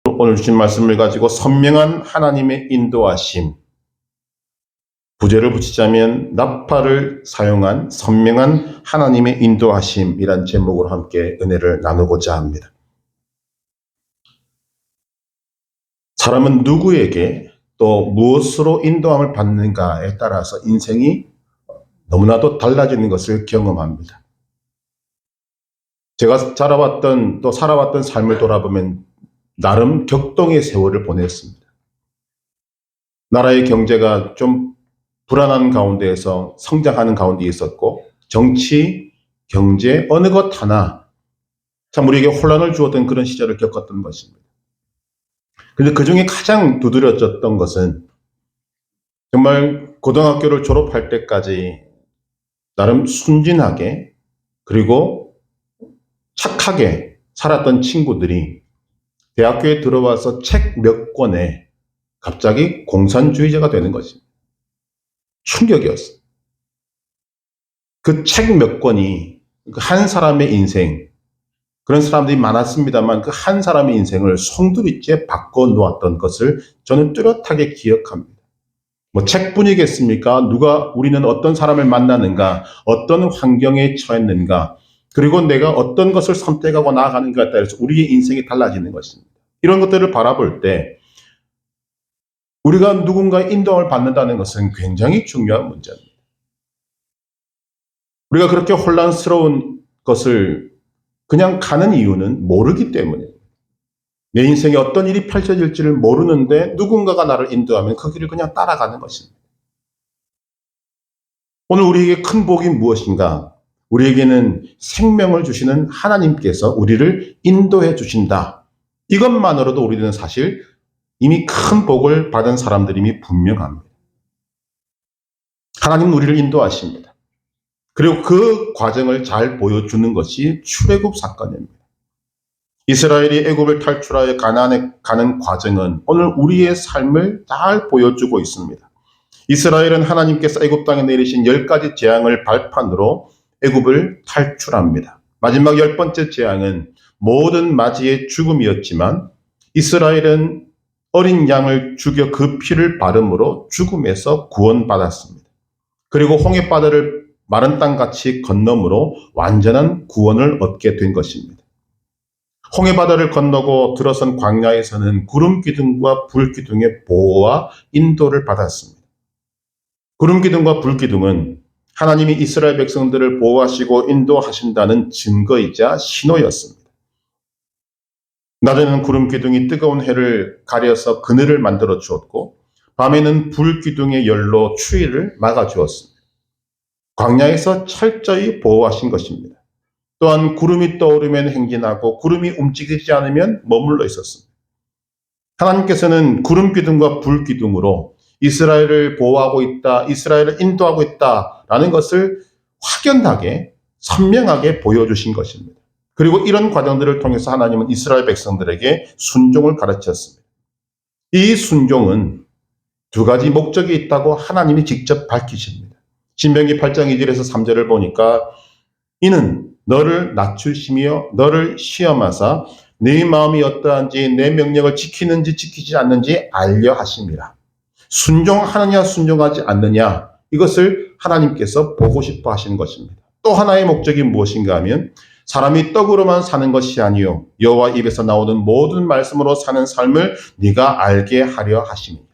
오늘 주신 말씀을 가지고 선명한 하나님의 인도하심, 부제를 붙이자면 나팔을 사용한 선명한 하나님의 인도하심이란 제목으로 함께 은혜를 나누고자 합니다. 사람은 누구에게 또 무엇으로 인도함을 받는가에 따라서 인생이 너무나도 달라지는 것을 경험합니다. 제가 살아왔던 삶을 돌아보면 나름 격동의 세월을 보냈습니다. 나라의 경제가 좀 불안한 가운데에서 성장하는 가운데 있었고, 정치, 경제, 어느 것 하나 참 우리에게 혼란을 주었던 그런 시절을 겪었던 것입니다. 그런데 그 중에 가장 두드러졌던 것은 정말 고등학교를 졸업할 때까지 나름 순진하게 그리고 착하게 살았던 친구들이 대학교에 들어와서 책 몇 권에 갑자기 공산주의자가 되는 것입니다. 충격이었어요. 그 책 몇 권이 한 사람의 인생, 그런 사람들이 많았습니다만 그 한 사람의 인생을 송두리째 바꿔놓았던 것을 저는 뚜렷하게 기억합니다. 뭐 책뿐이겠습니까? 우리는 어떤 사람을 만나는가, 어떤 환경에 처했는가, 그리고 내가 어떤 것을 선택하고 나아가는가에 따라서 우리의 인생이 달라지는 것입니다. 이런 것들을 바라볼 때 우리가 누군가의 인도함을 받는다는 것은 굉장히 중요한 문제입니다. 우리가 그렇게 혼란스러운 것을 그냥 가는 이유는 모르기 때문이에요. 내 인생에 어떤 일이 펼쳐질지를 모르는데 누군가가 나를 인도하면 그 길을 그냥 따라가는 것입니다. 오늘 우리에게 큰 복이 무엇인가? 우리에게는 생명을 주시는 하나님께서 우리를 인도해 주신다. 이것만으로도 우리는 사실 이미 큰 복을 받은 사람들임이 분명합니다. 하나님은 우리를 인도하십니다. 그리고 그 과정을 잘 보여주는 것이 출애굽 사건입니다. 이스라엘이 애굽을 탈출하여 가나안에 가는 과정은 오늘 우리의 삶을 잘 보여주고 있습니다. 이스라엘은 하나님께서 애굽 땅에 내리신 10가지 재앙을 발판으로 애굽을 탈출합니다. 마지막 10번째 재앙은 모든 맞이의 죽음이었지만 이스라엘은 어린 양을 죽여 그 피를 바름으로 죽음에서 구원받았습니다. 그리고 홍해바다를 마른 땅같이 건너므로 완전한 구원을 얻게 된 것입니다. 홍해바다를 건너고 들어선 광야에서는 구름기둥과 불기둥의 보호와 인도를 받았습니다. 구름기둥과 불기둥은 하나님이 이스라엘 백성들을 보호하시고 인도하신다는 증거이자 신호였습니다. 낮에는 구름기둥이 뜨거운 해를 가려서 그늘을 만들어 주었고 밤에는 불기둥의 열로 추위를 막아 주었습니다. 광야에서 철저히 보호하신 것입니다. 또한 구름이 떠오르면 행진하고 구름이 움직이지 않으면 머물러 있었습니다. 하나님께서는 구름기둥과 불기둥으로 이스라엘을 보호하고 있다, 이스라엘을 인도하고 있다라는 것을 확연하게 선명하게 보여주신 것입니다. 그리고 이런 과정들을 통해서 하나님은 이스라엘 백성들에게 순종을 가르쳤습니다. 이 순종은 두 가지 목적이 있다고 하나님이 직접 밝히십니다. 신명기 8장 2절에서 3절을 보니까 이는 너를 낮추시며 너를 시험하사 네 마음이 어떠한지 내 명령을 지키는지 지키지 않는지 알려 하심이라. 순종하느냐 순종하지 않느냐 이것을 하나님께서 보고 싶어 하시는 것입니다. 또 하나의 목적이 무엇인가 하면 사람이 떡으로만 사는 것이 아니요 여호와 입에서 나오는 모든 말씀으로 사는 삶을 네가 알게 하려 하심이라.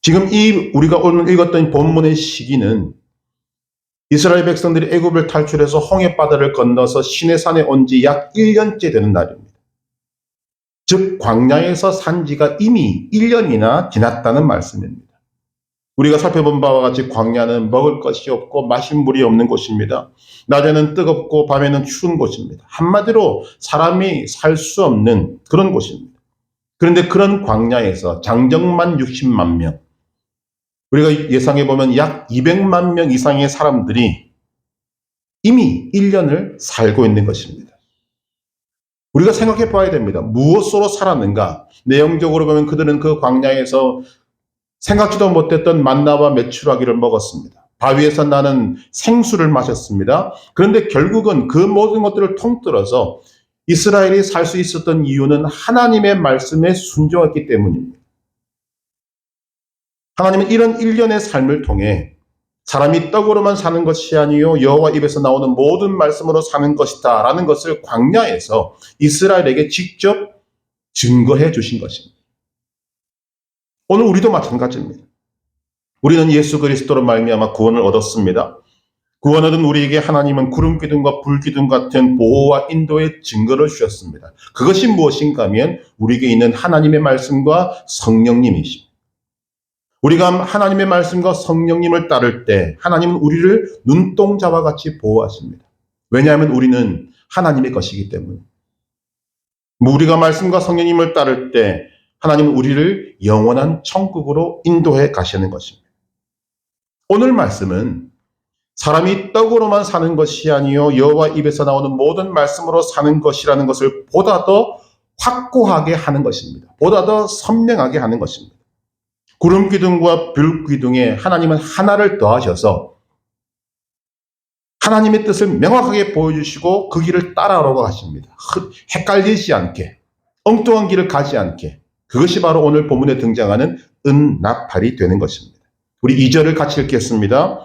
지금 우리가 오늘 읽었던 본문의 시기는 이스라엘 백성들이 애굽을 탈출해서 홍해바다를 건너서 시내산에 온 지 약 1년째 되는 날입니다. 즉 광야에서 산 지가 이미 1년이나 지났다는 말씀입니다. 우리가 살펴본 바와 같이 광야는 먹을 것이 없고 마실 물이 없는 곳입니다. 낮에는 뜨겁고 밤에는 추운 곳입니다. 한마디로 사람이 살 수 없는 그런 곳입니다. 그런데 그런 광야에서 장정만 60만 명, 우리가 예상해보면 약 200만 명 이상의 사람들이 이미 1년을 살고 있는 것입니다. 우리가 생각해 봐야 됩니다. 무엇으로 살았는가? 내용적으로 보면 그들은 그 광야에서 생각지도 못했던 만나와 메추라기를 먹었습니다. 바위에서 나는 생수를 마셨습니다. 그런데 결국은 그 모든 것들을 통틀어서 이스라엘이 살 수 있었던 이유는 하나님의 말씀에 순종했기 때문입니다. 하나님은 이런 일련의 삶을 통해 사람이 떡으로만 사는 것이 아니요 여호와 입에서 나오는 모든 말씀으로 사는 것이다 라는 것을 광야에서 이스라엘에게 직접 증거해 주신 것입니다. 오늘 우리도 마찬가지입니다. 우리는 예수 그리스도로 말미암아 구원을 얻었습니다. 구원 얻은 우리에게 하나님은 구름 기둥과 불 기둥 같은 보호와 인도의 증거를 주셨습니다. 그것이 무엇인가 하면 우리에게 있는 하나님의 말씀과 성령님이십니다. 우리가 하나님의 말씀과 성령님을 따를 때 하나님은 우리를 눈동자와 같이 보호하십니다. 왜냐하면 우리는 하나님의 것이기 때문에. 우리가 말씀과 성령님을 따를 때 하나님은 우리를 영원한 천국으로 인도해 가시는 것입니다. 오늘 말씀은 사람이 떡으로만 사는 것이 아니요 여호와 입에서 나오는 모든 말씀으로 사는 것이라는 것을 보다 더 확고하게 하는 것입니다. 보다 더 선명하게 하는 것입니다. 구름 기둥과 불 기둥에 하나님은 하나를 더하셔서 하나님의 뜻을 명확하게 보여주시고 그 길을 따라오라고 하십니다. 헷갈리지 않게, 엉뚱한 길을 가지 않게. 그것이 바로 오늘 본문에 등장하는 은나팔이 되는 것입니다. 우리 2절을 같이 읽겠습니다.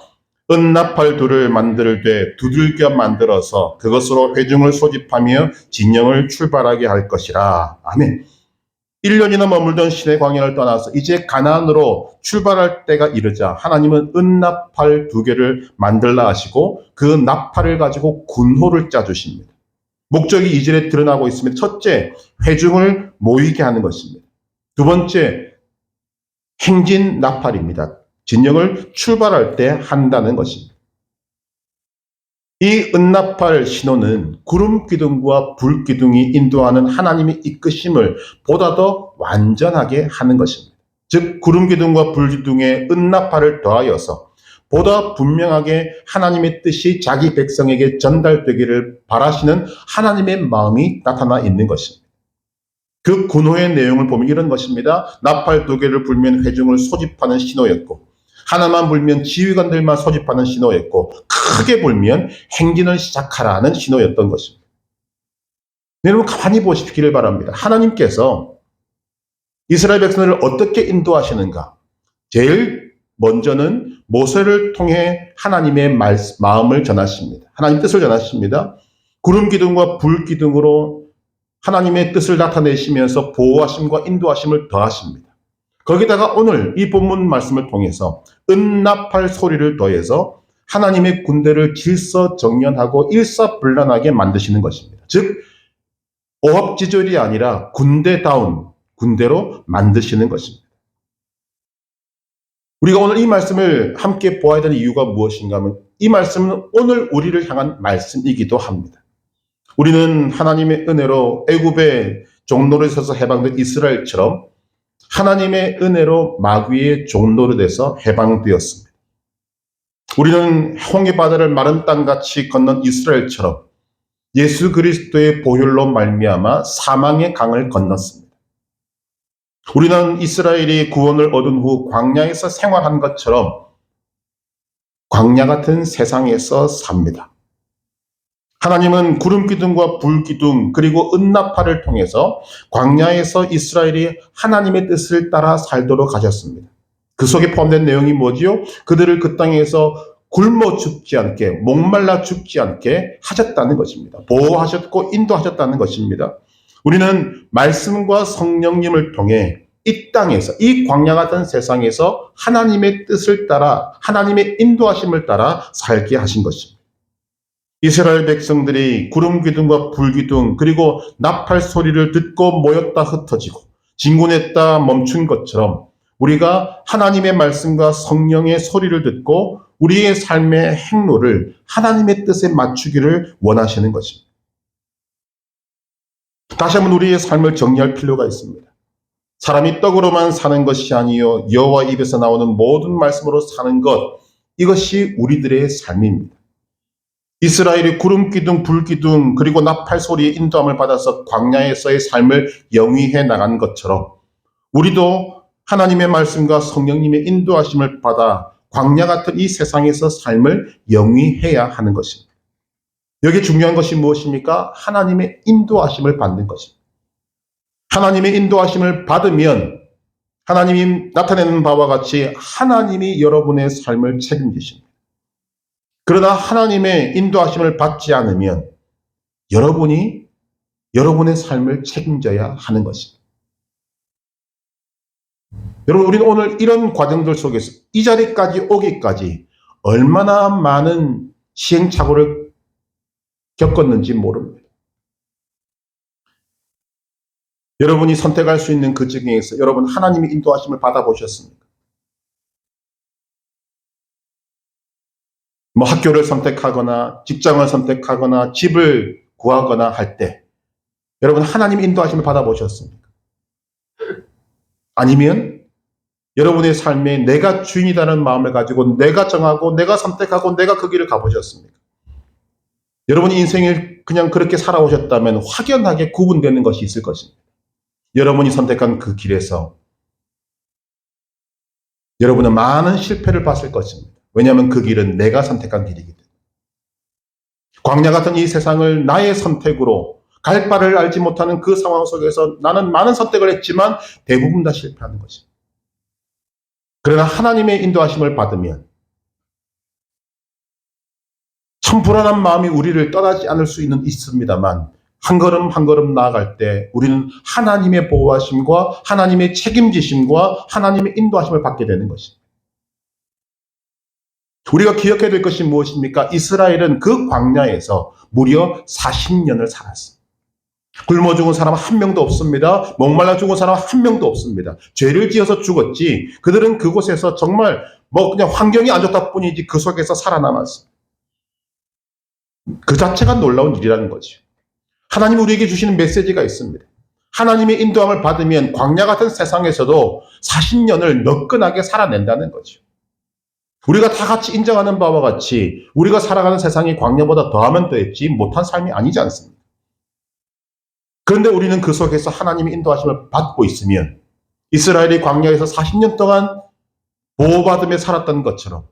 은나팔 둘을 만들되 두들겨 만들어서 그것으로 회중을 소집하며 진영을 출발하게 할 것이라. 아멘. 1년이나 머물던 시내 광야를 떠나서 이제 가나안으로 출발할 때가 이르자 하나님은 은나팔 2개를 만들라 하시고 그 나팔을 가지고 군호를 짜주십니다. 목적이 2절에 드러나고 있습니다. 첫째, 회중을 모이게 하는 것입니다. 두 번째, 행진 나팔입니다. 진영을 출발할 때 한다는 것입니다. 이 은나팔 신호는 구름 기둥과 불 기둥이 인도하는 하나님의 이끄심을 보다 더 완전하게 하는 것입니다. 즉 구름 기둥과 불 기둥에 은나팔을 더하여서 보다 분명하게 하나님의 뜻이 자기 백성에게 전달되기를 바라시는 하나님의 마음이 나타나 있는 것입니다. 그 군호의 내용을 보면 이런 것입니다. 나팔 2개를 불면 회중을 소집하는 신호였고 하나만 불면 지휘관들만 소집하는 신호였고 크게 불면 행진을 시작하라는 신호였던 것입니다. 여러분 가만히 보시기를 바랍니다. 하나님께서 이스라엘 백성을 어떻게 인도하시는가? 제일 먼저는 모세를 통해 하나님의 마음을 전하십니다. 하나님 뜻을 전하십니다. 구름 기둥과 불 기둥으로 하나님의 뜻을 나타내시면서 보호하심과 인도하심을 더하십니다. 거기다가 오늘 이 본문 말씀을 통해서 은나팔 소리를 더해서 하나님의 군대를 질서정연하고 일사불란하게 만드시는 것입니다. 즉 오합지졸이 아니라 군대다운 군대로 만드시는 것입니다. 우리가 오늘 이 말씀을 함께 보아야 되는 이유가 무엇인가 하면 이 말씀은 오늘 우리를 향한 말씀이기도 합니다. 우리는 하나님의 은혜로 애굽의 종노릇에서 해방된 이스라엘처럼 하나님의 은혜로 마귀의 종노릇에서 해방되었습니다. 우리는 홍해 바다를 마른 땅같이 건넌 이스라엘처럼 예수 그리스도의 보혈로 말미암아 사망의 강을 건넜습니다. 우리는 이스라엘이 구원을 얻은 후 광야에서 생활한 것처럼 광야 같은 세상에서 삽니다. 하나님은 구름 기둥과 불 기둥 그리고 은나팔을 통해서 광야에서 이스라엘이 하나님의 뜻을 따라 살도록 하셨습니다. 그 속에 포함된 내용이 뭐지요? 그들을 그 땅에서 굶어 죽지 않게, 목말라 죽지 않게 하셨다는 것입니다. 보호하셨고 인도하셨다는 것입니다. 우리는 말씀과 성령님을 통해 이 땅에서, 이 광야 같은 세상에서 하나님의 뜻을 따라, 하나님의 인도하심을 따라 살게 하신 것입니다. 이스라엘 백성들이 구름 기둥과 불 기둥 그리고 나팔 소리를 듣고 모였다 흩어지고 진군했다 멈춘 것처럼 우리가 하나님의 말씀과 성령의 소리를 듣고 우리의 삶의 행로를 하나님의 뜻에 맞추기를 원하시는 것입니다. 다시 한번 우리의 삶을 정리할 필요가 있습니다. 사람이 떡으로만 사는 것이 아니요 여호와 입에서 나오는 모든 말씀으로 사는 것, 이것이 우리들의 삶입니다. 이스라엘이 구름 기둥, 불 기둥 그리고 나팔 소리의 인도함을 받아서 광야에서의 삶을 영위해 나간 것처럼 우리도 하나님의 말씀과 성령님의 인도하심을 받아 광야 같은 이 세상에서 삶을 영위해야 하는 것입니다. 여기 중요한 것이 무엇입니까? 하나님의 인도하심을 받는 것입니다. 하나님의 인도하심을 받으면 하나님이 나타내는 바와 같이 하나님이 여러분의 삶을 책임지십니다. 그러나 하나님의 인도하심을 받지 않으면 여러분이 여러분의 삶을 책임져야 하는 것입니다. 여러분, 우리는 오늘 이런 과정들 속에서 이 자리까지 오기까지 얼마나 많은 시행착오를 겪었는지 모릅니다. 여러분이 선택할 수 있는 그 중에서 여러분 하나님의 인도하심을 받아보셨습니까? 학교를 선택하거나 직장을 선택하거나 집을 구하거나 할 때 여러분 하나님의 인도하심을 받아보셨습니까? 아니면 여러분의 삶에 내가 주인이라는 마음을 가지고 내가 정하고 내가 선택하고 내가 그 길을 가보셨습니까? 여러분이 인생을 그냥 그렇게 살아오셨다면 확연하게 구분되는 것이 있을 것입니다. 여러분이 선택한 그 길에서 여러분은 많은 실패를 봤을 것입니다. 왜냐하면 그 길은 내가 선택한 길이기 때문에. 광야 같은 이 세상을 나의 선택으로 갈 바를 알지 못하는 그 상황 속에서 나는 많은 선택을 했지만 대부분 다 실패하는 것입니다. 그러나 하나님의 인도하심을 받으면 참 불안한 마음이 우리를 떠나지 않을 수 있습니다만 한 걸음 한 걸음 나아갈 때 우리는 하나님의 보호하심과 하나님의 책임지심과 하나님의 인도하심을 받게 되는 것입니다. 우리가 기억해야 될 것이 무엇입니까? 이스라엘은 그 광야에서 무려 40년을 살았습니다. 굶어 죽은 사람 한 명도 없습니다. 목말라 죽은 사람 한 명도 없습니다. 죄를 지어서 죽었지 그들은 그곳에서 정말 그냥 환경이 안 좋다 뿐이지 그 속에서 살아남았습니다. 그 자체가 놀라운 일이라는 거죠. 하나님이 우리에게 주시는 메시지가 있습니다. 하나님의 인도함을 받으면 광야 같은 세상에서도 40년을 너끈하게 살아낸다는 거죠. 우리가 다 같이 인정하는 바와 같이 우리가 살아가는 세상이 광야보다 더하면 더했지 못한 삶이 아니지 않습니까? 그런데 우리는 그 속에서 하나님의 인도하심을 받고 있으면 이스라엘이 광야에서 40년 동안 보호받으며 살았던 것처럼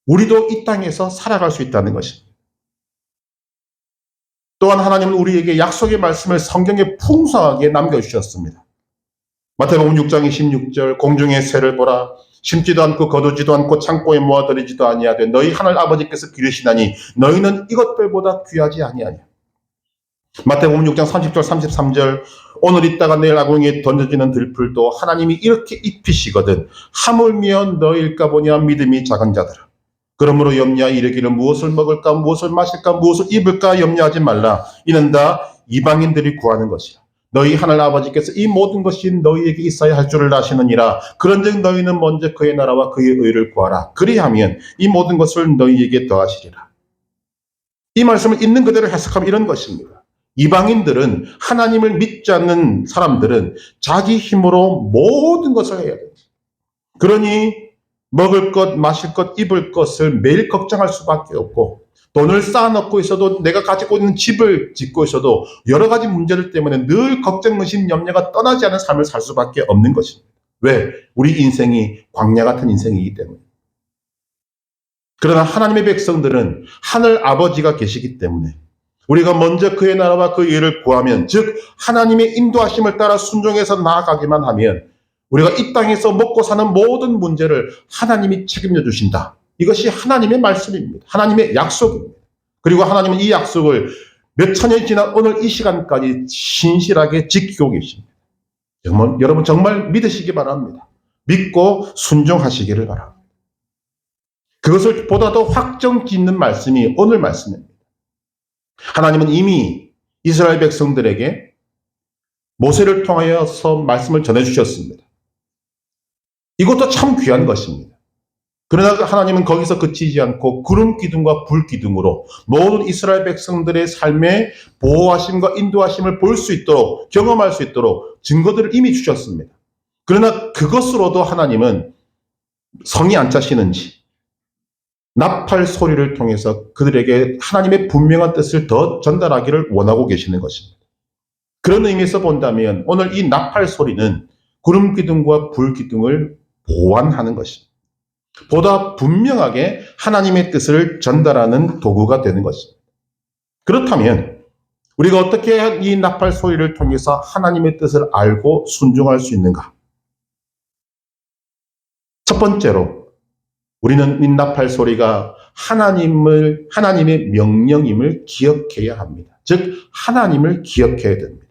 우리도 이 땅에서 살아갈 수 있다는 것입니다. 또한 하나님은 우리에게 약속의 말씀을 성경에 풍성하게 남겨주셨습니다. 마태복음 6장 26절 공중의 새를 보라 심지도 않고 거두지도 않고 창고에 모아들이지도 아니하되 너희 하늘 아버지께서 기르시나니 너희는 이것들보다 귀하지 아니하냐. 마태복음 6장 30절 33절 오늘 있다가 내일 아궁이에 던져지는 들풀도 하나님이 이렇게 입히시거든 하물며 너희일까 보냐 믿음이 작은 자들아. 그러므로 염려하여 이르기를 무엇을 먹을까 무엇을 마실까 무엇을 입을까 염려하지 말라. 이는 다 이방인들이 구하는 것이라. 너희 하늘 아버지께서 이 모든 것이 너희에게 있어야 할 줄을 아시느니라. 그런즉 너희는 먼저 그의 나라와 그의 의를 구하라. 그리하면 이 모든 것을 너희에게 더하시리라. 이 말씀을 있는 그대로 해석하면 이런 것입니다. 이방인들은 하나님을 믿지 않는 사람들은 자기 힘으로 모든 것을 해야 돼요. 그러니 먹을 것, 마실 것, 입을 것을 매일 걱정할 수밖에 없고 돈을 쌓아놓고 있어도 내가 가지고 있는 집을 짓고 있어도 여러 가지 문제들 때문에 늘 걱정, 의심, 염려가 떠나지 않은 삶을 살 수밖에 없는 것입니다. 왜? 우리 인생이 광야 같은 인생이기 때문에. 그러나 하나님의 백성들은 하늘 아버지가 계시기 때문에 우리가 먼저 그의 나라와 그의 의를 구하면 즉 하나님의 인도하심을 따라 순종해서 나아가기만 하면 우리가 이 땅에서 먹고 사는 모든 문제를 하나님이 책임져 주신다. 이것이 하나님의 말씀입니다. 하나님의 약속입니다. 그리고 하나님은 이 약속을 몇 천년이 지난 오늘 이 시간까지 신실하게 지키고 계십니다. 여러분 정말 믿으시기 바랍니다. 믿고 순종하시기를 바랍니다. 그것을 보다 더 확정 짓는 말씀이 오늘 말씀입니다. 하나님은 이미 이스라엘 백성들에게 모세를 통하여서 말씀을 전해주셨습니다. 이것도 참 귀한 것입니다. 그러나 하나님은 거기서 그치지 않고 구름 기둥과 불 기둥으로 모든 이스라엘 백성들의 삶에 보호하심과 인도하심을 볼 수 있도록 경험할 수 있도록 증거들을 이미 주셨습니다. 그러나 그것으로도 하나님은 성이 안 차시는지 나팔 소리를 통해서 그들에게 하나님의 분명한 뜻을 더 전달하기를 원하고 계시는 것입니다. 그런 의미에서 본다면 오늘 이 나팔 소리는 구름 기둥과 불 기둥을 보완하는 것입니다. 보다 분명하게 하나님의 뜻을 전달하는 도구가 되는 것입니다. 그렇다면 우리가 어떻게 이 나팔 소리를 통해서 하나님의 뜻을 알고 순종할 수 있는가? 첫 번째로 우리는 이 나팔 소리가 하나님의 명령임을 기억해야 합니다. 즉 하나님을 기억해야 됩니다.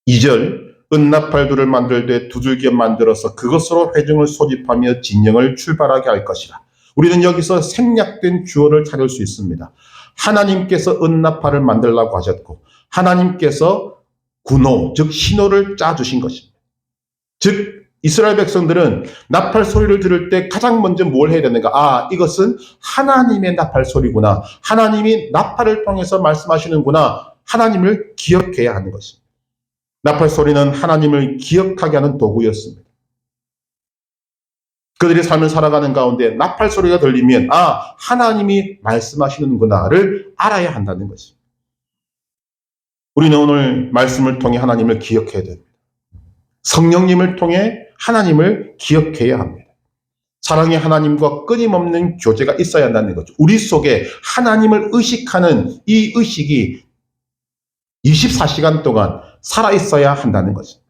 2절 은나팔 둘을 만들 때 두들겨 만들어서 그것으로 회중을 소집하며 진영을 출발하게 할 것이라. 우리는 여기서 생략된 주어를 찾을 수 있습니다. 하나님께서 은나팔을 만들라고 하셨고 하나님께서 군호 즉 신호를 짜주신 것입니다. 즉 이스라엘 백성들은 나팔 소리를 들을 때 가장 먼저 뭘 해야 되는가? 이것은 하나님의 나팔 소리구나. 하나님이 나팔을 통해서 말씀하시는구나. 하나님을 기억해야 하는 것입니다. 나팔 소리는 하나님을 기억하게 하는 도구였습니다. 그들이 삶을 살아가는 가운데 나팔 소리가 들리면 하나님이 말씀하시는구나를 알아야 한다는 것입니다. 우리는 오늘 말씀을 통해 하나님을 기억해야 됩니다. 성령님을 통해 하나님을 기억해야 합니다. 사랑의 하나님과 끊임없는 교제가 있어야 한다는 거죠. 우리 속에 하나님을 의식하는 이 의식이 24시간 동안 살아있어야 한다는 것입니다.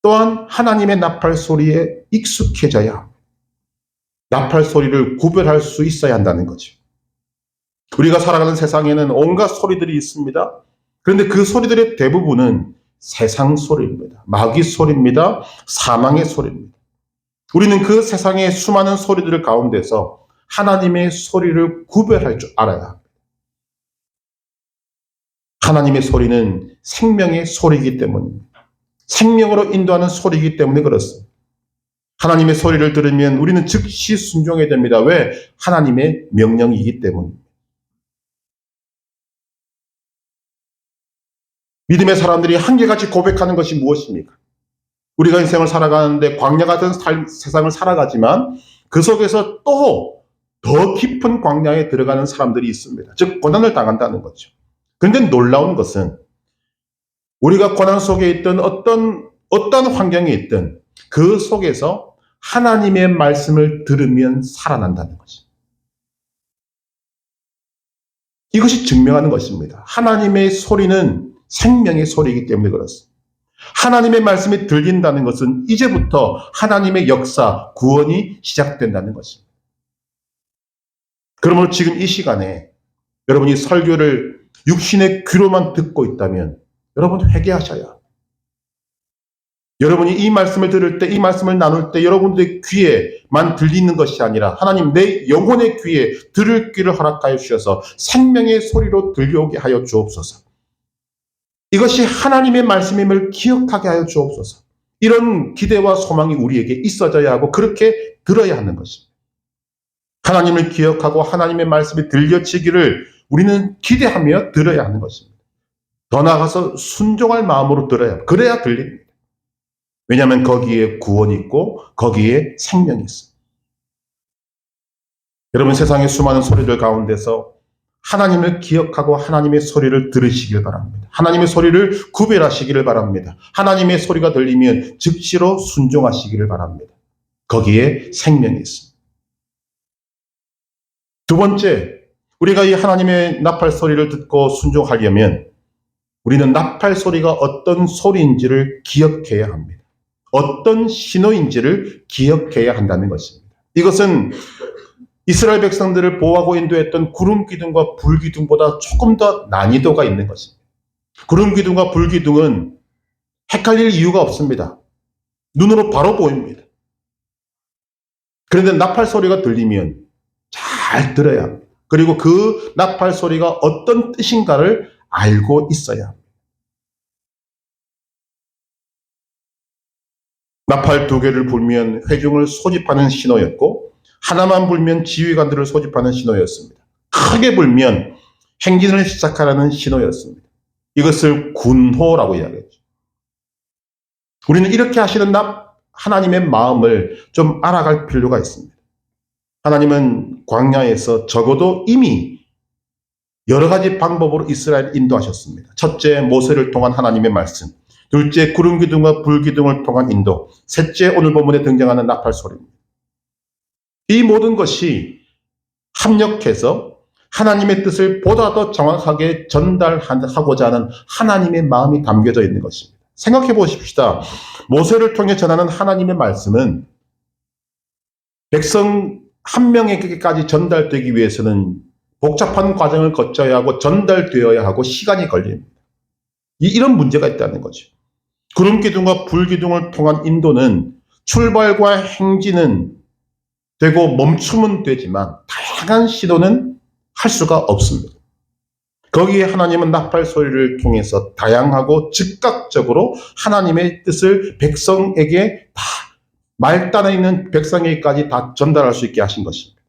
또한 하나님의 나팔 소리에 익숙해져야 합니다. 나팔 소리를 구별할 수 있어야 한다는 거죠. 우리가 살아가는 세상에는 온갖 소리들이 있습니다. 그런데 그 소리들의 대부분은 세상 소리입니다. 마귀 소리입니다. 사망의 소리입니다. 우리는 그 세상의 수많은 소리들 가운데서 하나님의 소리를 구별할 줄 알아야 합니다. 하나님의 소리는 생명의 소리이기 때문입니다. 생명으로 인도하는 소리이기 때문에 그렇습니다. 하나님의 소리를 들으면 우리는 즉시 순종해야 됩니다. 왜? 하나님의 명령이기 때문입니다. 믿음의 사람들이 한결같이 고백하는 것이 무엇입니까? 우리가 인생을 살아가는데 광야 같은 세상을 살아가지만 그 속에서 또 더 깊은 광야에 들어가는 사람들이 있습니다. 즉 고난을 당한다는 거죠. 그런데 놀라운 것은 우리가 고난 속에 있던 어떤 환경에 있든 그 속에서 하나님의 말씀을 들으면 살아난다는 것입니다. 이것이 증명하는 것입니다. 하나님의 소리는 생명의 소리이기 때문에 그렇습니다. 하나님의 말씀이 들린다는 것은 이제부터 하나님의 역사, 구원이 시작된다는 것입니다. 그러므로 지금 이 시간에 여러분이 설교를 육신의 귀로만 듣고 있다면 여러분 회개하셔야. 여러분이 이 말씀을 들을 때, 이 말씀을 나눌 때 여러분들의 귀에만 들리는 것이 아니라 하나님 내 영혼의 귀에 들을 귀를 허락하여 주셔서 생명의 소리로 들려오게 하여 주옵소서. 이것이 하나님의 말씀임을 기억하게 하여 주옵소서. 이런 기대와 소망이 우리에게 있어져야 하고 그렇게 들어야 하는 것입니다. 하나님을 기억하고 하나님의 말씀이 들려지기를 우리는 기대하며 들어야 하는 것입니다. 더 나아가서 순종할 마음으로 들어야, 그래야 들립니다. 왜냐하면 거기에 구원이 있고 거기에 생명이 있습니다. 여러분 세상의 수많은 소리들 가운데서 하나님을 기억하고 하나님의 소리를 들으시길 바랍니다. 하나님의 소리를 구별하시기를 바랍니다. 하나님의 소리가 들리면 즉시로 순종하시기를 바랍니다. 거기에 생명이 있습니다. 두 번째, 우리가 이 하나님의 나팔 소리를 듣고 순종하려면 우리는 나팔 소리가 어떤 소리인지를 기억해야 합니다. 어떤 신호인지를 기억해야 한다는 것입니다. 이것은 이스라엘 백성들을 보호하고 인도했던 구름 기둥과 불 기둥보다 조금 더 난이도가 있는 것입니다. 구름 기둥과 불 기둥은 헷갈릴 이유가 없습니다. 눈으로 바로 보입니다. 그런데 나팔 소리가 들리면 잘 들어야 합니다. 그리고 그 나팔 소리가 어떤 뜻인가를 알고 있어야 합니다. 나팔 두 개를 불면 회중을 소집하는 신호였고 하나만 불면 지휘관들을 소집하는 신호였습니다. 크게 불면 행진을 시작하라는 신호였습니다. 이것을 군호라고 이야기했죠. 우리는 이렇게 하시는 하나님의 마음을 좀 알아갈 필요가 있습니다. 하나님은 광야에서 적어도 이미 여러 가지 방법으로 이스라엘을 인도하셨습니다. 첫째, 모세를 통한 하나님의 말씀. 둘째, 구름 기둥과 불 기둥을 통한 인도. 셋째, 오늘 본문에 등장하는 나팔 소리입니다. 이 모든 것이 합력해서 하나님의 뜻을 보다 더 정확하게 전달하고자 하는 하나님의 마음이 담겨져 있는 것입니다. 생각해 보십시다. 모세를 통해 전하는 하나님의 말씀은 백성 한 명에게까지 전달되기 위해서는 복잡한 과정을 거쳐야 하고 전달되어야 하고 시간이 걸립니다. 이런 문제가 있다는 거죠. 구름기둥과 불기둥을 통한 인도는 출발과 행진은 되고 멈춤은 되지만 다양한 시도는 할 수가 없습니다. 거기에 하나님은 나팔 소리를 통해서 다양하고 즉각적으로 하나님의 뜻을 백성에게 다 말단에 있는 백성에게까지 다 전달할 수 있게 하신 것입니다.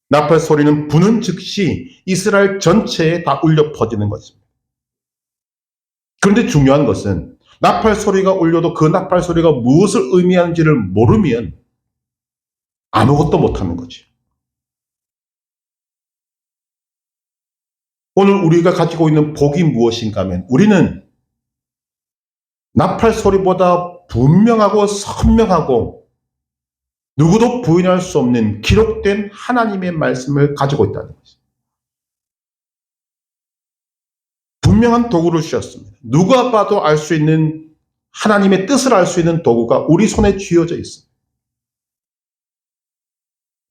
나팔 소리는 부는 즉시 이스라엘 전체에 다 울려 퍼지는 것입니다. 그런데 중요한 것은 나팔 소리가 울려도 그 나팔 소리가 무엇을 의미하는지를 모르면 아무것도 못하는 거죠. 오늘 우리가 가지고 있는 복이 무엇인가 하면 우리는 나팔 소리보다 분명하고 선명하고 누구도 부인할 수 없는 기록된 하나님의 말씀을 가지고 있다는 것입니다. 분명한 도구를 주셨습니다. 누가 봐도 알 수 있는 하나님의 뜻을 알 수 있는 도구가 우리 손에 쥐어져 있습니다.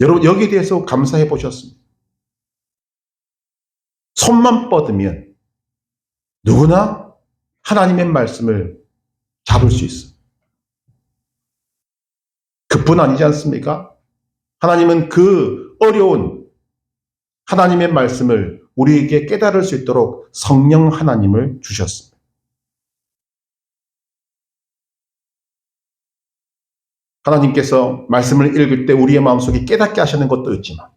여러분 여기에 대해서 감사해 보셨습니다. 손만 뻗으면 누구나 하나님의 말씀을 잡을 수 있어요. 그뿐 아니지 않습니까? 하나님은 그 어려운 하나님의 말씀을 우리에게 깨달을 수 있도록 성령 하나님을 주셨습니다. 하나님께서 말씀을 읽을 때 우리의 마음속에 깨닫게 하시는 것도 있지만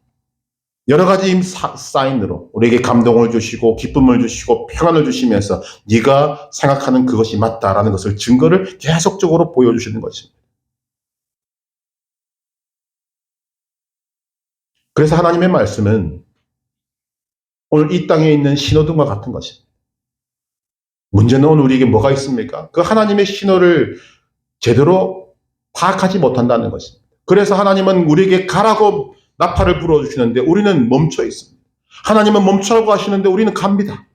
여러 가지 사인으로 우리에게 감동을 주시고 기쁨을 주시고 평안을 주시면서 네가 생각하는 그것이 맞다라는 것을 증거를 계속적으로 보여주시는 것입니다. 그래서 하나님의 말씀은 오늘 이 땅에 있는 신호등과 같은 것입니다. 문제는 오늘 우리에게 뭐가 있습니까? 그 하나님의 신호를 제대로 파악하지 못한다는 것입니다. 그래서 하나님은 우리에게 가라고 나팔을 불어주시는데 우리는 멈춰 있습니다. 하나님은 멈추라고 하시는데 우리는 갑니다.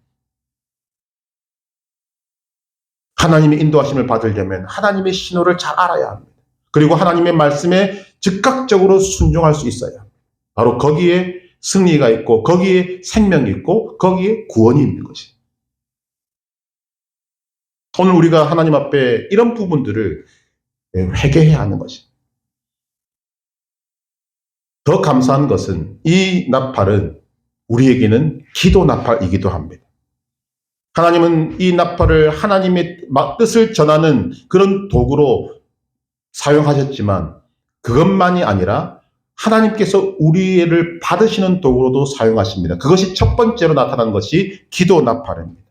하나님의 인도하심을 받으려면 하나님의 신호를 잘 알아야 합니다. 그리고 하나님의 말씀에 즉각적으로 순종할 수 있어야 합니다. 바로 거기에 승리가 있고 거기에 생명이 있고 거기에 구원이 있는 것입니다. 오늘 우리가 하나님 앞에 이런 부분들을 회개해야 하는 것입니다. 더 감사한 것은 이 나팔은 우리에게는 기도 나팔이기도 합니다. 하나님은 이 나팔을 하나님의 뜻을 전하는 그런 도구로 사용하셨지만 그것만이 아니라 하나님께서 우리를 받으시는 도구로도 사용하십니다. 그것이 첫 번째로 나타난 것이 기도 나팔입니다.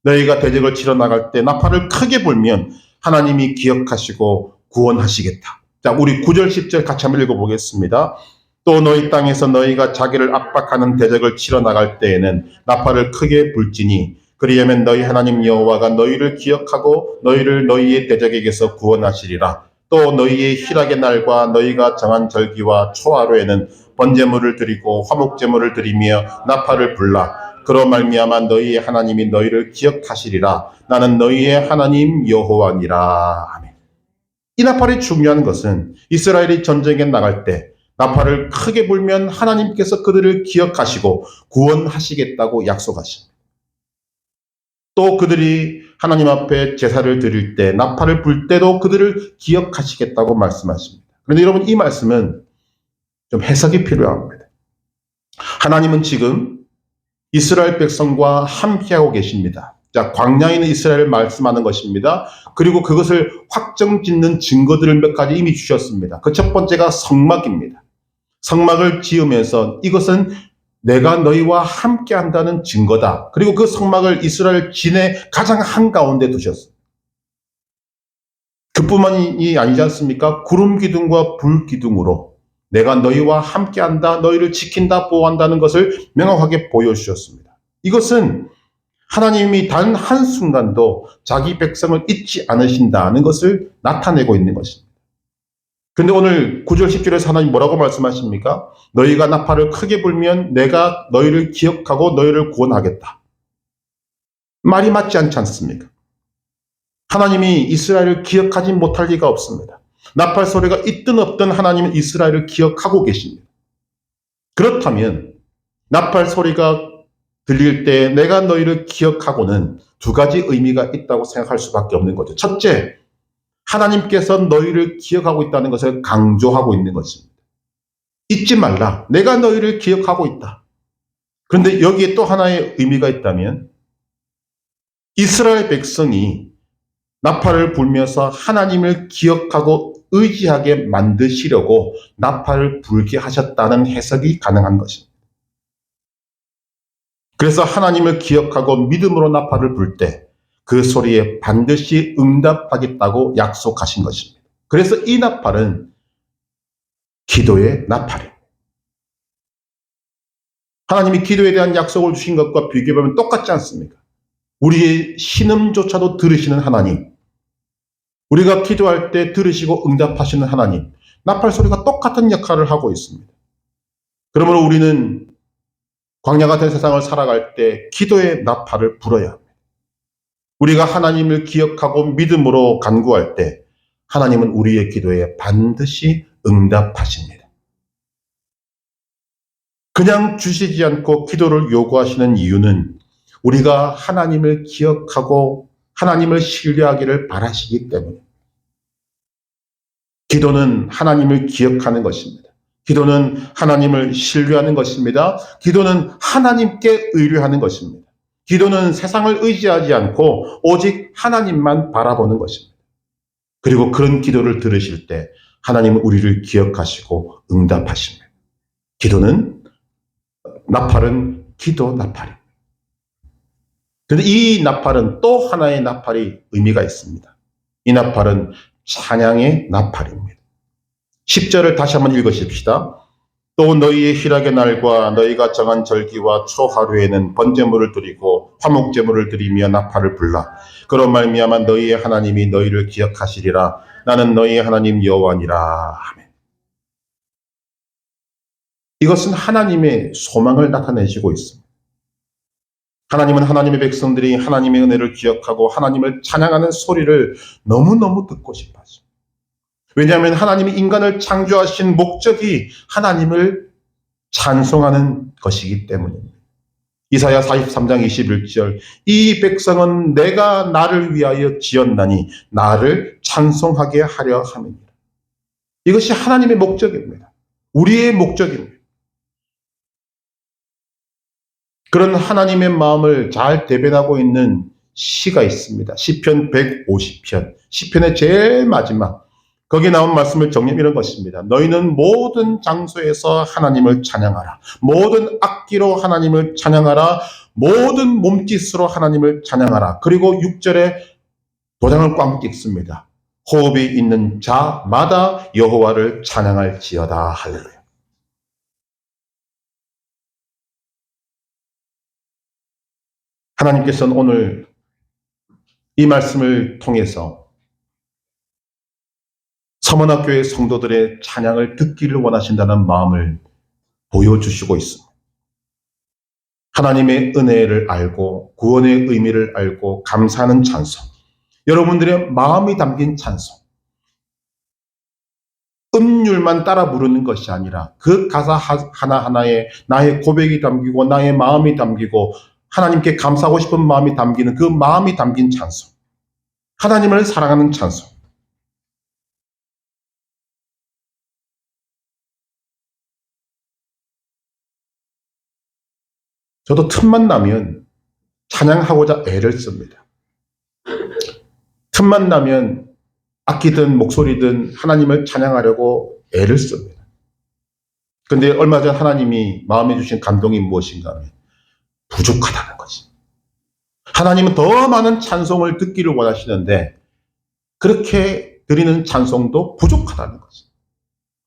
너희가 대적을 치러 나갈 때 나팔을 크게 불면 하나님이 기억하시고 구원하시겠다. 자, 우리 9절 10절 같이 한번 읽어보겠습니다. 또 너희 땅에서 너희가 자기를 압박하는 대적을 치러 나갈 때에는 나팔을 크게 불지니 그리하면 너희 하나님 여호와가 너희를 기억하고 너희를 너희의 대적에게서 구원하시리라. 또 너희의 희락의 날과 너희가 정한 절기와 초하루에는 번제물을 드리고 화목제물을 드리며 나팔을 불라. 그로 말미암아 너희의 하나님이 너희를 기억하시리라. 나는 너희의 하나님 여호와니라. 아멘. 이 나팔이 중요한 것은 이스라엘이 전쟁에 나갈 때 나팔을 크게 불면 하나님께서 그들을 기억하시고 구원하시겠다고 약속하십니다. 또 그들이 하나님 앞에 제사를 드릴 때 나팔을 불 때도 그들을 기억하시겠다고 말씀하십니다. 그런데 여러분 이 말씀은 좀 해석이 필요합니다. 하나님은 지금 이스라엘 백성과 함께하고 계십니다. 자, 광야에 있는 이스라엘을 말씀하는 것입니다. 그리고 그것을 확정짓는 증거들을 몇 가지 이미 주셨습니다. 그 첫 번째가 성막입니다. 성막을 지으면서 이것은 내가 너희와 함께 한다는 증거다. 그리고 그 성막을 이스라엘 진의 가장 한가운데 두셨습니다. 그뿐만이 아니지 않습니까? 구름 기둥과 불 기둥으로 내가 너희와 함께 한다, 너희를 지킨다, 보호한다는 것을 명확하게 보여주셨습니다. 이것은 하나님이 단 한순간도 자기 백성을 잊지 않으신다는 것을 나타내고 있는 것입니다. 근데 오늘 9절 10절에서 하나님 뭐라고 말씀하십니까? 너희가 나팔을 크게 불면 내가 너희를 기억하고 너희를 구원하겠다. 말이 맞지 않지 않습니까? 하나님이 이스라엘을 기억하지 못할 리가 없습니다. 나팔 소리가 있든 없든 하나님은 이스라엘을 기억하고 계십니다. 그렇다면 나팔 소리가 들릴 때 내가 너희를 기억하고는 두 가지 의미가 있다고 생각할 수밖에 없는 거죠. 첫째, 하나님께서 너희를 기억하고 있다는 것을 강조하고 있는 것입니다. 잊지 말라. 내가 너희를 기억하고 있다. 그런데 여기에 또 하나의 의미가 있다면 이스라엘 백성이 나팔을 불면서 하나님을 기억하고 의지하게 만드시려고 나팔을 불게 하셨다는 해석이 가능한 것입니다. 그래서 하나님을 기억하고 믿음으로 나팔을 불 때 그 소리에 반드시 응답하겠다고 약속하신 것입니다. 그래서 이 나팔은 기도의 나팔입니다. 하나님이 기도에 대한 약속을 주신 것과 비교해보면 똑같지 않습니까? 우리의 신음조차도 들으시는 하나님, 우리가 기도할 때 들으시고 응답하시는 하나님, 나팔 소리가 똑같은 역할을 하고 있습니다. 그러므로 우리는 광야 같은 세상을 살아갈 때 기도의 나팔을 불어야 합니다. 우리가 하나님을 기억하고 믿음으로 간구할 때 하나님은 우리의 기도에 반드시 응답하십니다. 그냥 주시지 않고 기도를 요구하시는 이유는 우리가 하나님을 기억하고 하나님을 신뢰하기를 바라시기 때문에. 기도는 하나님을 기억하는 것입니다. 기도는 하나님을 신뢰하는 것입니다. 기도는 하나님께 의뢰하는 것입니다. 기도는 세상을 의지하지 않고 오직 하나님만 바라보는 것입니다. 그리고 그런 기도를 들으실 때 하나님은 우리를 기억하시고 응답하십니다. 기도는, 나팔은 기도 나팔입니다. 그런데 이 나팔은 또 하나의 나팔이 의미가 있습니다. 이 나팔은 찬양의 나팔입니다. 10절을 다시 한번 읽으십시다. 또 너희의 희락의 날과 너희가 정한 절기와 초하루에는 번제물을 드리고 화목제물을 드리며 나팔을 불라. 그런 말미암아 너희의 하나님이 너희를 기억하시리라. 나는 너희의 하나님 여호와니라. 아멘. 이것은 하나님의 소망을 나타내시고 있습니다. 하나님은 하나님의 백성들이 하나님의 은혜를 기억하고 하나님을 찬양하는 소리를 너무너무 듣고 싶어 하십니다. 왜냐하면 하나님이 인간을 창조하신 목적이 하나님을 찬송하는 것이기 때문입니다. 이사야 43장 21절 이 백성은 내가 나를 위하여 지었나니 나를 찬송하게 하려 함이니라. 이것이 하나님의 목적입니다. 우리의 목적입니다. 그런 하나님의 마음을 잘 대변하고 있는 시가 있습니다. 시편 150편. 시편의 제일 마지막. 거기에 나온 말씀을 정리하면 이런 것입니다. 너희는 모든 장소에서 하나님을 찬양하라. 모든 악기로 하나님을 찬양하라. 모든 몸짓으로 하나님을 찬양하라. 그리고 6절에 도장을 꽝 찍습니다. 호흡이 있는 자마다 여호와를 찬양할지어다. 할렐루야. 하나님께서는 오늘 이 말씀을 통해서 서문학교의 성도들의 찬양을 듣기를 원하신다는 마음을 보여주시고 있습니다. 하나님의 은혜를 알고 구원의 의미를 알고 감사하는 찬송, 여러분들의 마음이 담긴 찬송, 음률만 따라 부르는 것이 아니라 그 가사 하나하나에 나의 고백이 담기고 나의 마음이 담기고 하나님께 감사하고 싶은 마음이 담기는 그 마음이 담긴 찬송, 하나님을 사랑하는 찬송. 저도 틈만 나면 찬양하고자 애를 씁니다. 틈만 나면 악기든 목소리든 하나님을 찬양하려고 애를 씁니다. 그런데 얼마 전 하나님이 마음에 주신 감동이 무엇인가 하면 부족하다는 거지. 하나님은 더 많은 찬송을 듣기를 원하시는데 그렇게 드리는 찬송도 부족하다는 거지.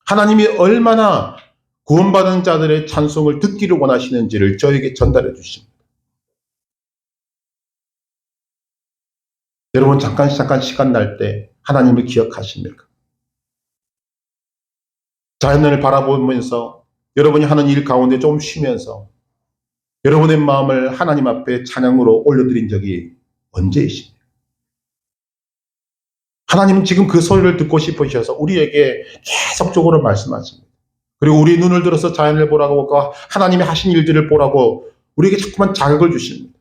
하나님이 얼마나 구원받은 자들의 찬송을 듣기를 원하시는지를 저에게 전달해 주십니다. 여러분 잠깐 시간 날 때 하나님을 기억하십니까? 자연을 바라보면서 여러분이 하는 일 가운데 좀 쉬면서 여러분의 마음을 하나님 앞에 찬양으로 올려드린 적이 언제이십니까? 하나님은 지금 그 소리를 듣고 싶으셔서 우리에게 계속적으로 말씀하십니다. 그리고 우리 눈을 들어서 자연을 보라고 하나님이 하신 일들을 보라고 우리에게 자꾸만 자극을 주십니다.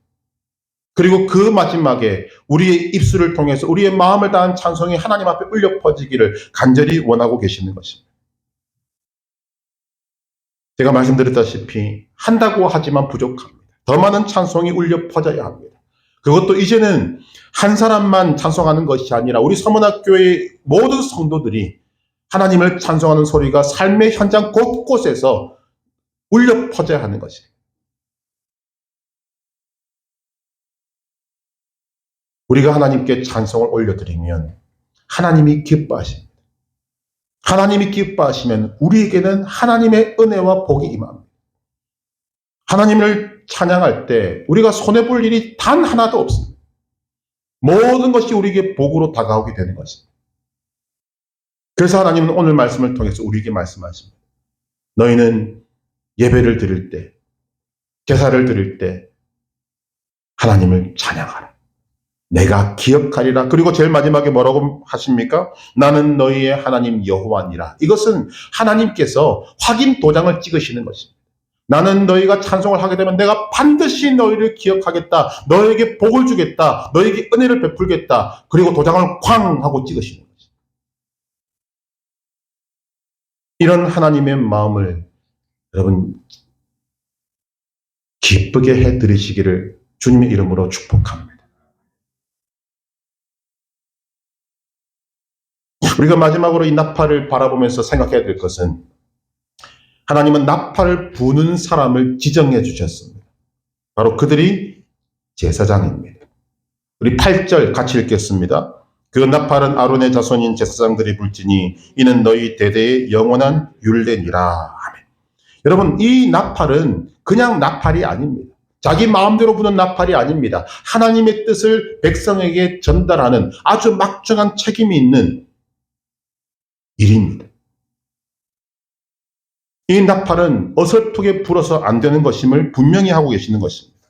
그리고 그 마지막에 우리의 입술을 통해서 우리의 마음을 다한 찬송이 하나님 앞에 울려 퍼지기를 간절히 원하고 계시는 것입니다. 제가 말씀드렸다시피 한다고 하지만 부족합니다. 더 많은 찬송이 울려 퍼져야 합니다. 그것도 이제는 한 사람만 찬송하는 것이 아니라 우리 서문학교의 모든 성도들이 하나님을 찬송하는 소리가 삶의 현장 곳곳에서 울려 퍼져야 하는 것입니다. 우리가 하나님께 찬송을 올려드리면 하나님이 기뻐하십니다. 하나님이 기뻐하시면 우리에게는 하나님의 은혜와 복이 임합니다. 하나님을 찬양할 때 우리가 손해볼 일이 단 하나도 없습니다. 모든 것이 우리에게 복으로 다가오게 되는 것입니다. 그래서 하나님은 오늘 말씀을 통해서 우리에게 말씀하십니다. 너희는 예배를 드릴 때, 제사를 드릴 때 하나님을 찬양하라. 내가 기억하리라. 그리고 제일 마지막에 뭐라고 하십니까? 나는 너희의 하나님 여호와니라. 이것은 하나님께서 확인 도장을 찍으시는 것입니다. 나는 너희가 찬송을 하게 되면 내가 반드시 너희를 기억하겠다. 너에게 복을 주겠다. 너에게 은혜를 베풀겠다. 그리고 도장을 쾅 하고 찍으시는 것입니다. 이런 하나님의 마음을 여러분 기쁘게 해드리시기를 주님의 이름으로 축복합니다. 우리가 마지막으로 이 나팔을 바라보면서 생각해야 될 것은 하나님은 나팔을 부는 사람을 지정해 주셨습니다. 바로 그들이 제사장입니다. 우리 8절 같이 읽겠습니다. 그 나팔은 아론의 자손인 제사장들이 불지니 이는 너희 대대의 영원한 율례니라. 아멘. 여러분, 이 나팔은 그냥 나팔이 아닙니다. 자기 마음대로 부는 나팔이 아닙니다. 하나님의 뜻을 백성에게 전달하는 아주 막중한 책임이 있는 일입니다. 이 나팔은 어설프게 불어서 안 되는 것임을 분명히 하고 계시는 것입니다.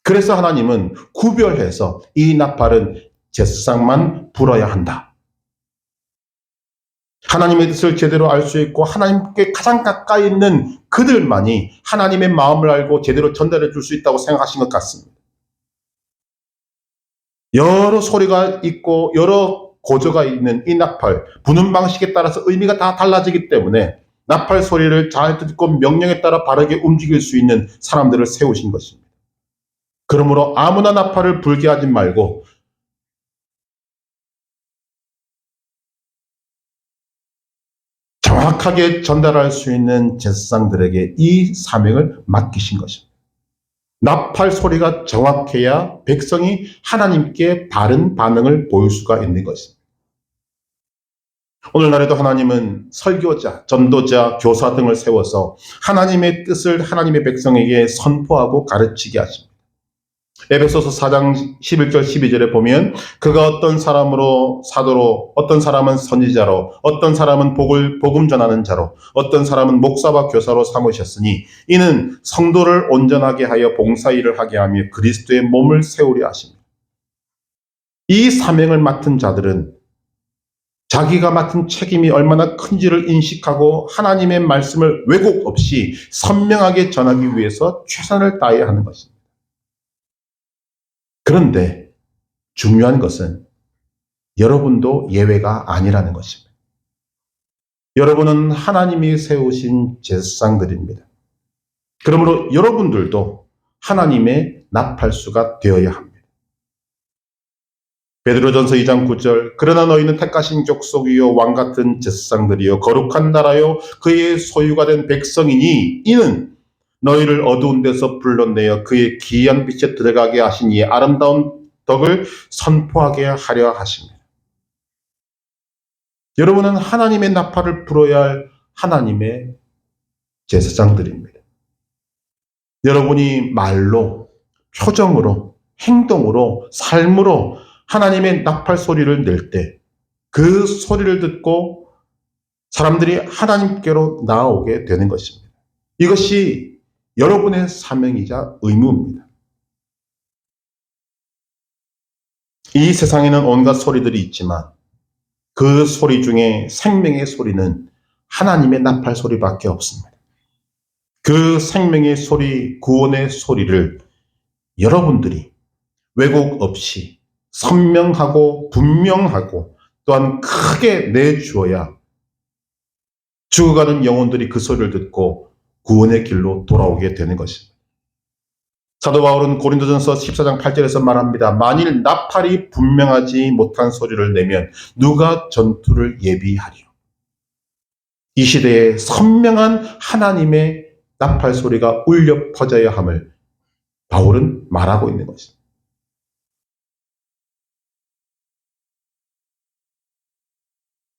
그래서 하나님은 구별해서 이 나팔은 제사장만 불어야 한다. 하나님의 뜻을 제대로 알 수 있고 하나님께 가장 가까이 있는 그들만이 하나님의 마음을 알고 제대로 전달해 줄 수 있다고 생각하신 것 같습니다. 여러 소리가 있고 여러 고저가 있는 이 나팔, 부는 방식에 따라서 의미가 다 달라지기 때문에 나팔 소리를 잘 듣고 명령에 따라 바르게 움직일 수 있는 사람들을 세우신 것입니다. 그러므로 아무나 나팔을 불게 하지 말고 정확하게 전달할 수 있는 제사장들에게 이 사명을 맡기신 것입니다. 나팔 소리가 정확해야 백성이 하나님께 바른 반응을 보일 수가 있는 것입니다. 오늘날에도 하나님은 설교자, 전도자, 교사 등을 세워서 하나님의 뜻을 하나님의 백성에게 선포하고 가르치게 하십니다. 에베소서 4장 11절 12절에 보면 그가 어떤 사람으로 사도로, 어떤 사람은 선지자로, 어떤 사람은 복음 전하는 자로, 어떤 사람은 목사와 교사로 삼으셨으니 이는 성도를 온전하게 하여 봉사일을 하게 하며 그리스도의 몸을 세우려 하십니다. 이 사명을 맡은 자들은 자기가 맡은 책임이 얼마나 큰지를 인식하고 하나님의 말씀을 왜곡 없이 선명하게 전하기 위해서 최선을 다해야 하는 것입니다. 그런데 중요한 것은 여러분도 예외가 아니라는 것입니다. 여러분은 하나님이 세우신 제사장들입니다. 그러므로 여러분들도 하나님의 나팔수가 되어야 합니다. 베드로전서 2장 9절 그러나 너희는 택하신 족속이요 왕같은 제사장들이요 거룩한 나라요 그의 소유가 된 백성이니 이는 너희를 어두운 데서 불러내어 그의 기이한 빛에 들어가게 하신 이의 아름다운 덕을 선포하게 하려 하십니다. 여러분은 하나님의 나팔을 불어야 할 하나님의 제사장들입니다. 여러분이 말로, 표정으로, 행동으로, 삶으로 하나님의 나팔 소리를 낼 때 그 소리를 듣고 사람들이 하나님께로 나아오게 되는 것입니다. 이것이 여러분의 사명이자 의무입니다. 이 세상에는 온갖 소리들이 있지만 그 소리 중에 생명의 소리는 하나님의 나팔 소리밖에 없습니다. 그 생명의 소리, 구원의 소리를 여러분들이 왜곡 없이 선명하고 분명하고 또한 크게 내주어야 죽어가는 영혼들이 그 소리를 듣고 구원의 길로 돌아오게 되는 것입니다. 사도 바울은 고린도전서 14장 8절에서 말합니다. 만일 나팔이 분명하지 못한 소리를 내면 누가 전투를 예비하리요. 이 시대에 선명한 하나님의 나팔 소리가 울려 퍼져야 함을 바울은 말하고 있는 것입니다.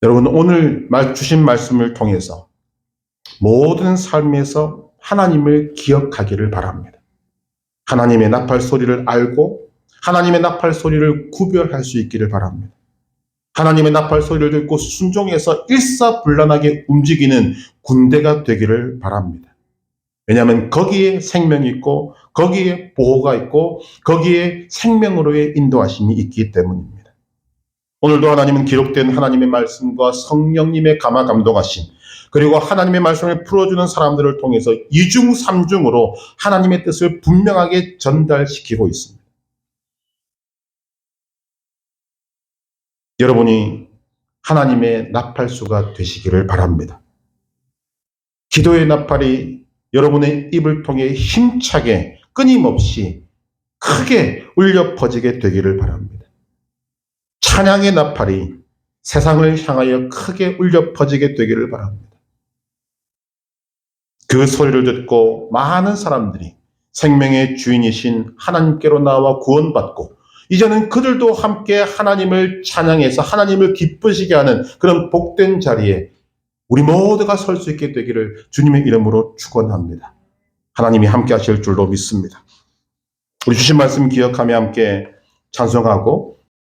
여러분, 오늘 주신 말씀을 통해서 모든 삶에서 하나님을 기억하기를 바랍니다. 하나님의 나팔 소리를 알고 하나님의 나팔 소리를 구별할 수 있기를 바랍니다. 하나님의 나팔 소리를 듣고 순종해서 일사불란하게 움직이는 군대가 되기를 바랍니다. 왜냐하면 거기에 생명이 있고 거기에 보호가 있고 거기에 생명으로의 인도하심이 있기 때문입니다. 오늘도 하나님은 기록된 하나님의 말씀과 성령님의 감화 감동하심 그리고 하나님의 말씀을 풀어주는 사람들을 통해서 이중 삼중으로 하나님의 뜻을 분명하게 전달시키고 있습니다. 여러분이 하나님의 나팔수가 되시기를 바랍니다. 기도의 나팔이 여러분의 입을 통해 힘차게 끊임없이 크게 울려 퍼지게 되기를 바랍니다. 찬양의 나팔이 세상을 향하여 크게 울려 퍼지게 되기를 바랍니다. 그 소리를 듣고 많은 사람들이 생명의 주인이신 하나님께로 나와 구원받고 이제는 그들도 함께 하나님을 찬양해서 하나님을 기쁘시게 하는 그런 복된 자리에 우리 모두가 설 수 있게 되기를 주님의 이름으로 축원합니다. 하나님이 함께 하실 줄로 믿습니다. 우리 주신 말씀 기억하며 함께 찬송하고